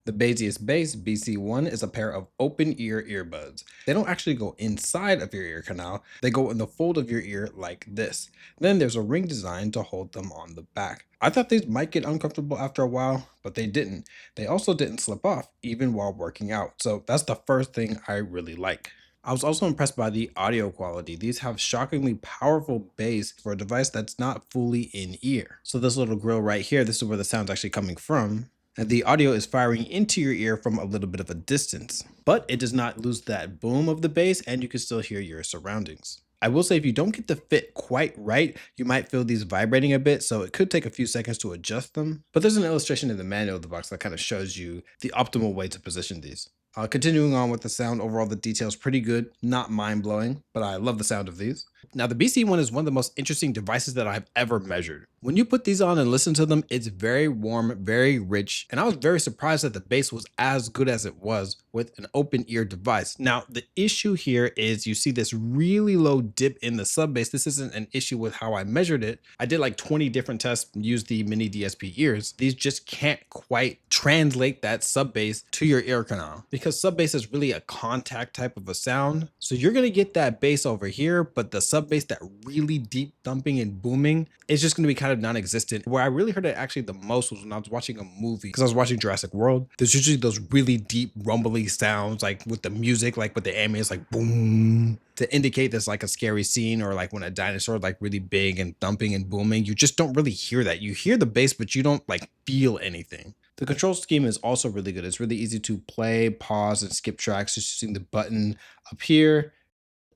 The Baseus base BC1 is a pair of open ear earbuds. They don't actually go inside of your ear canal, they go in the fold of your ear like this. Then there's a ring design to hold them on the back. I thought these might get uncomfortable after a while, but they didn't. They also didn't slip off, even while working out. So that's the first thing I really like. I was also impressed by the audio quality. These have shockingly powerful bass for a device that's not fully in ear. So this little grill right here, this is where the sound's actually coming from. And the audio is firing into your ear from a little bit of a distance, but it does not lose that boom of the bass and you can still hear your surroundings. I will say if you don't get the fit quite right, you might feel these vibrating a bit, so it could take a few seconds to adjust them. But there's an illustration in the manual of the box that kind of shows you the optimal way to position these. Continuing on with the sound, overall the detail is pretty good, not mind-blowing, but I love the sound of these. Now the BC1 is one of the most interesting devices that I've ever measured. When you put these on and listen to them, it's very warm, very rich, and I was very surprised that the bass was as good as it was with an open ear device. Now the issue here is you see this really low dip in the sub bass. This isn't an issue with how I measured it. I did like 20 different tests, used the mini DSP ears. These just can't quite translate that sub bass to your ear canal because sub bass is really a contact type of a sound. So you're gonna get that bass over here, but the sub bass, that really deep thumping and booming, is just gonna be kind of non-existent. Where I really heard it actually the most was when I was watching a movie, because I was watching Jurassic World. There's usually those really deep rumbly sounds, like with the music, like with the ambience, like boom, to indicate there's like a scary scene, or like when a dinosaur is like really big and thumping and booming. You just don't really hear that. You hear the bass, but you don't like feel anything. The control scheme is also really good. It's really easy to play, pause, and skip tracks just using the button up here.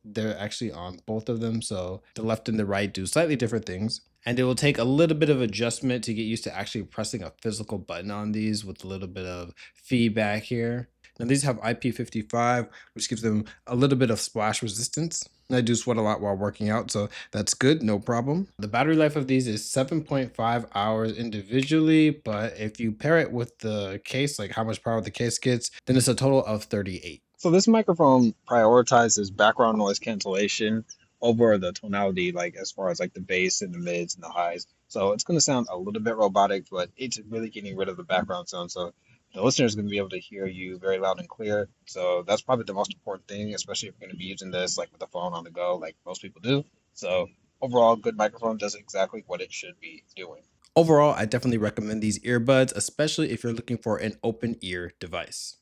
They're actually on both of them, so the left and the right do slightly different things. And it will take a little bit of adjustment to get used to actually pressing a physical button on these with a little bit of feedback here. Now these have IP55, which gives them a little bit of splash resistance. I do sweat a lot while working out, so that's good, no problem. The battery life of these is 7.5 hours individually, but if you pair it with the case, like how much power the case gets, then it's a total of 38. So this microphone prioritizes background noise cancellation over the tonality, like as far as like the bass and the mids and the highs. So it's going to sound a little bit robotic, but it's really getting rid of the background sound. So the listener is going to be able to hear you very loud and clear. So that's probably the most important thing, especially if you're going to be using this like with the phone on the go, like most people do. So overall, good microphone does exactly what it should be doing. Overall, I definitely recommend these earbuds, especially if you're looking for an open ear device.